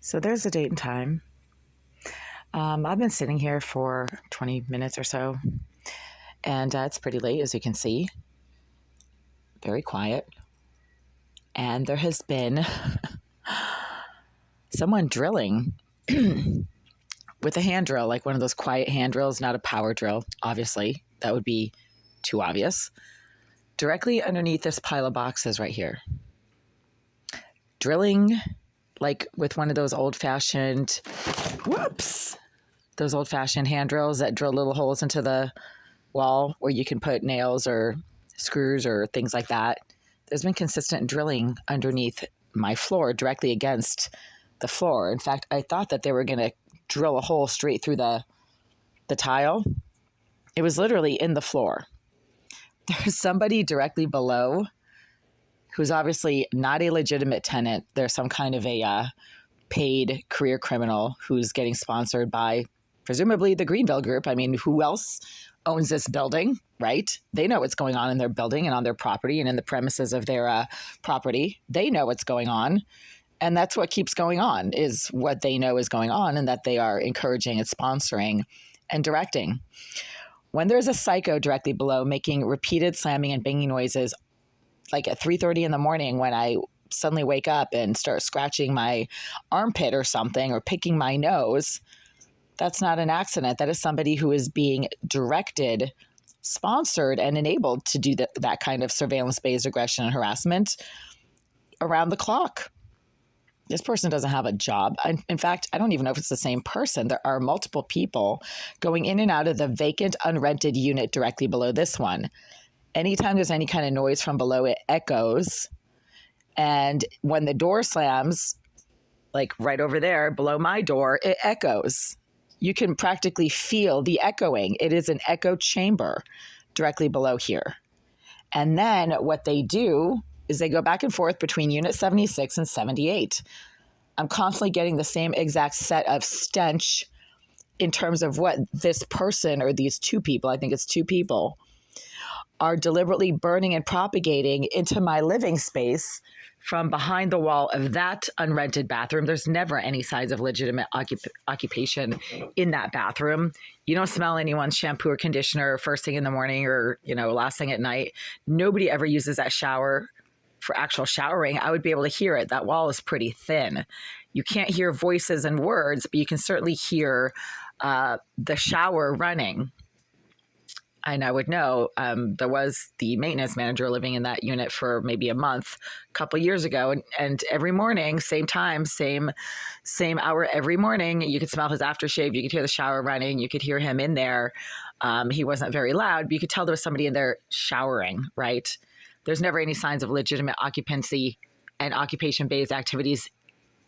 So there's a date and time. I've been sitting here for 20 minutes or so, and it's pretty late, as you can see. Very quiet. And there has been someone drilling with a hand drill, like one of those quiet hand drills, not a power drill, obviously. That would be too obvious. Directly underneath this pile of boxes right here. Drilling like with one of those old-fashioned, those old-fashioned hand drills that drill little holes into the wall where you can put nails or screws or things like that. There's been consistent drilling underneath my floor, directly against the floor. In fact, I thought that they were going to drill a hole straight through the tile. It was literally in the floor. There's somebody directly below who's obviously not a legitimate tenant. There's some kind of a paid career criminal who's getting sponsored by presumably the Greenville Group. I mean, who else owns this building, right? They know what's going on in their building and on their property and in the premises of their property. They know what's going on. And that's what keeps going on, is what they know is going on and that they are encouraging and sponsoring and directing. When there's a psycho directly below making repeated slamming and banging noises, like at 3:30 in the morning when I suddenly wake up and start scratching my armpit or something or picking my nose, that's not an accident. That is somebody who is being directed, sponsored, and enabled to do that kind of surveillance-based aggression and harassment around the clock. This person doesn't have a job. In fact, I don't even know if it's the same person. There are multiple people going in and out of the vacant, unrented unit directly below this one. Anytime there's any kind of noise from below, it echoes. And when the door slams, like right over there below my door, it echoes. You can practically feel the echoing. It is an echo chamber directly below here. And then what they do is they go back and forth between unit 76 and 78. I'm constantly getting the same exact set of stench in terms of what this person or these two people, I think it's two people, are deliberately burning and propagating into my living space from behind the wall of that unrented bathroom. There's never any signs of legitimate occupation in that bathroom. You don't smell anyone's shampoo or conditioner first thing in the morning or, last thing at night. Nobody ever uses that shower for actual showering. I would be able to hear it. That wall is pretty thin. You can't hear voices and words, but you can certainly hear the shower running. And I would know there was the maintenance manager living in that unit for maybe a month, a couple of years ago. And every morning, same time, same hour every morning, you could smell his aftershave. You could hear the shower running. You could hear him in there. He wasn't very loud, but you could tell there was somebody in there showering, right? There's never any signs of legitimate occupancy and occupation-based activities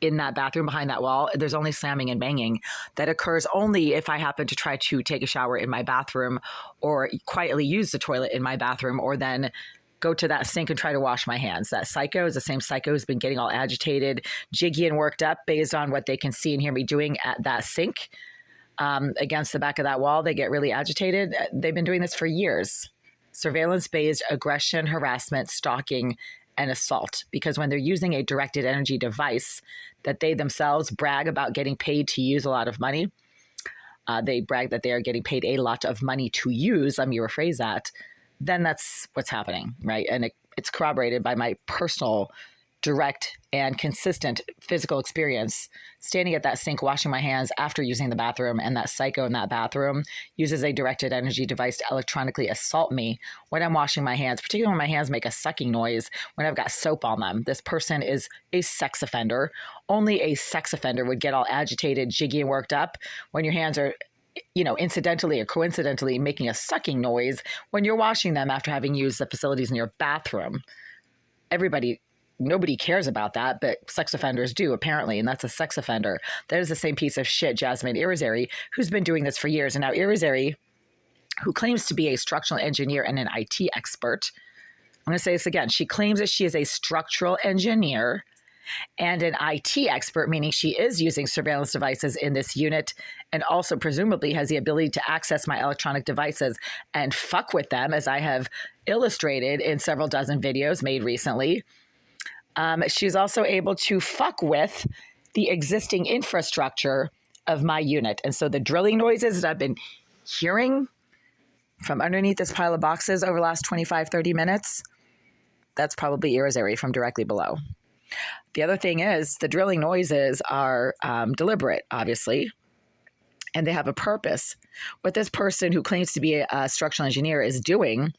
in that bathroom behind that wall. There's only slamming and banging that occurs only if I happen to try to take a shower in my bathroom or quietly use the toilet in my bathroom or then go to that sink and try to wash my hands. That psycho is the same psycho who's been getting all agitated, jiggy, and worked up based on what they can see and hear me doing at that sink against the back of that wall. They get really agitated. They've been doing this for years. Surveillance-based aggression, harassment, stalking, and assault. Because when they're using a directed energy device that they themselves brag about getting paid to use a lot of money, they brag that they are getting paid a lot of money to use, let me rephrase that, then that's what's happening, right? And it's corroborated by my personal, direct, and consistent physical experience standing at that sink, washing my hands after using the bathroom, and that psycho in that bathroom uses a directed energy device to electronically assault me when I'm washing my hands, particularly when my hands make a sucking noise when I've got soap on them. This person is a sex offender. Only a sex offender would get all agitated, jiggy, and worked up when your hands are incidentally or coincidentally making a sucking noise when you're washing them after having used the facilities in your bathroom. Nobody cares about that, but sex offenders do, apparently, and that's a sex offender. That is the same piece of shit, Jasmine Irizarry, who's been doing this for years. And now Irizarry, who claims to be a structural engineer and an IT expert, I'm going to say this again, she claims that she is a structural engineer and an IT expert, meaning she is using surveillance devices in this unit and also presumably has the ability to access my electronic devices and fuck with them, as I have illustrated in several dozen videos made recently. She's also able to fuck with the existing infrastructure of my unit. And so the drilling noises that I've been hearing from underneath this pile of boxes over the last 25, 30 minutes, that's probably Irizarry from directly below. The other thing is the drilling noises are deliberate, obviously, and they have a purpose. What this person who claims to be a structural engineer is doing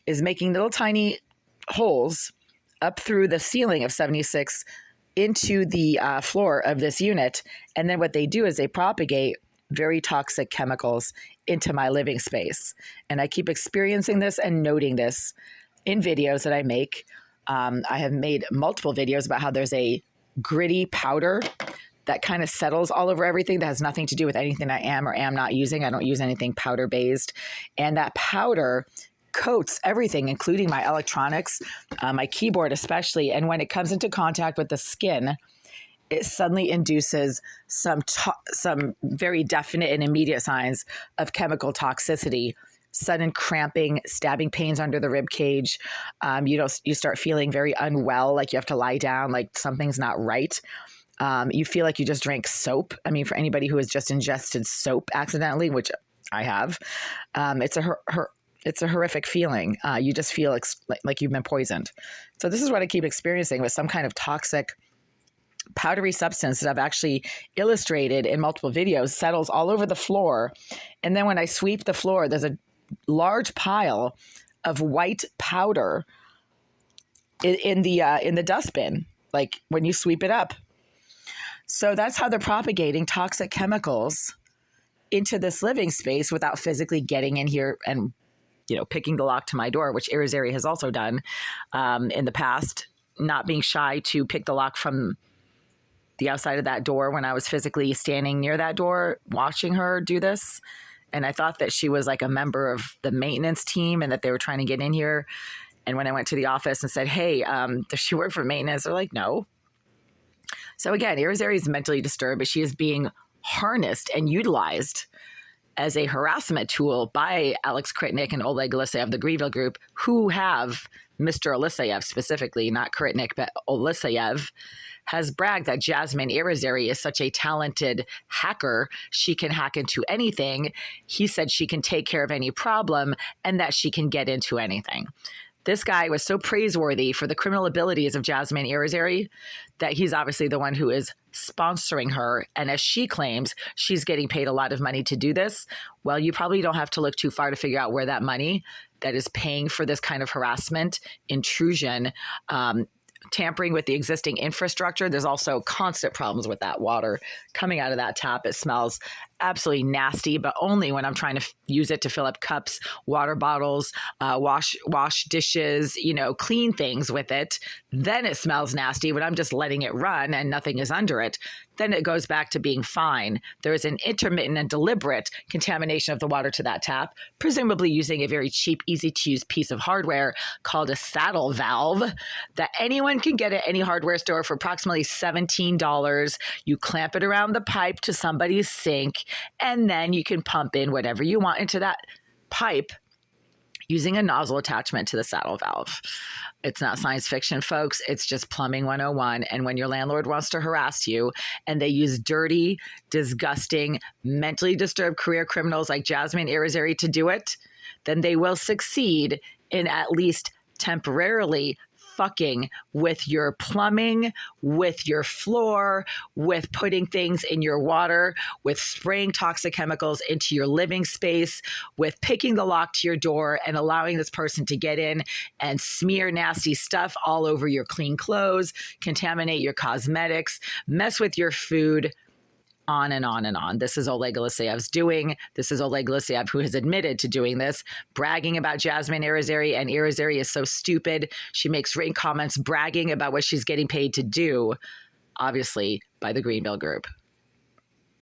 is making little tiny holes up through the ceiling of 76 into the floor of this unit. And then what they do is they propagate very toxic chemicals into my living space. And I keep experiencing this and noting this in videos that I make. I have made multiple videos about how there's a gritty powder that kind of settles all over everything that has nothing to do with anything I am or am not using. I don't use anything powder based. And that powder coats everything, including my electronics, my keyboard especially. And when it comes into contact with the skin, it suddenly induces some very definite and immediate signs of chemical toxicity. Sudden cramping, stabbing pains under the rib cage. You start feeling very unwell, like you have to lie down, like something's not right. You feel like you just drank soap. I mean, for anybody who has just ingested soap accidentally, which I have, it's a horrific feeling. You just feel like you've been poisoned. So this is what I keep experiencing with some kind of toxic powdery substance that I've actually illustrated in multiple videos, settles all over the floor. And then when I sweep the floor, there's a large pile of white powder in the dustbin, like when you sweep it up. So that's how they're propagating toxic chemicals into this living space without physically getting in here and, picking the lock to my door, which Irizarry has also done in the past, not being shy to pick the lock from the outside of that door when I was physically standing near that door watching her do this. And I thought that she was like a member of the maintenance team and that they were trying to get in here. And when I went to the office and said, hey, does she work for maintenance? They're like, no. So again, Irizarry is mentally disturbed, but she is being harnessed and utilized as a harassment tool by Alex Kritnik and Oleg Aleseyev, the Greenville Group, who have Mr. Aleseyev specifically, not Kritnik, but Aleseyev, has bragged that Jasmine Irizarry is such a talented hacker. She can hack into anything. He said she can take care of any problem and that she can get into anything. This guy was so praiseworthy for the criminal abilities of Jasmine Irizarry that he's obviously the one who is sponsoring her. And as she claims, she's getting paid a lot of money to do this. Well, you probably don't have to look too far to figure out where that money that is paying for this kind of harassment, intrusion, tampering with the existing infrastructure. There's also constant problems with that water coming out of that tap. It smells absolutely nasty, but only when I'm trying to use it to fill up cups, water bottles, wash dishes, clean things with it. Then it smells nasty. When I'm just letting it run and nothing is under it, then it goes back to being fine. There is an intermittent and deliberate contamination of the water to that tap, presumably using a very cheap, easy to use piece of hardware called a saddle valve that anyone can get at any hardware store for approximately $17. You clamp it around the pipe to somebody's sink, and then you can pump in whatever you want into that pipe using a nozzle attachment to the saddle valve. It's not science fiction, folks. It's just plumbing 101. And when your landlord wants to harass you and they use dirty, disgusting, mentally disturbed career criminals like Jasmine Irizarry to do it, then they will succeed in at least temporarily fucking with your plumbing, with your floor, with putting things in your water, with spraying toxic chemicals into your living space, with picking the lock to your door and allowing this person to get in and smear nasty stuff all over your clean clothes, contaminate your cosmetics, mess with your food, on and on and on. This is Oleg Aleseyev's doing. This is Oleg Aleseyev who has admitted to doing this, bragging about Jasmine Irizarry, and Irizarry is so stupid. She makes written comments bragging about what she's getting paid to do, obviously by the Greenville Group.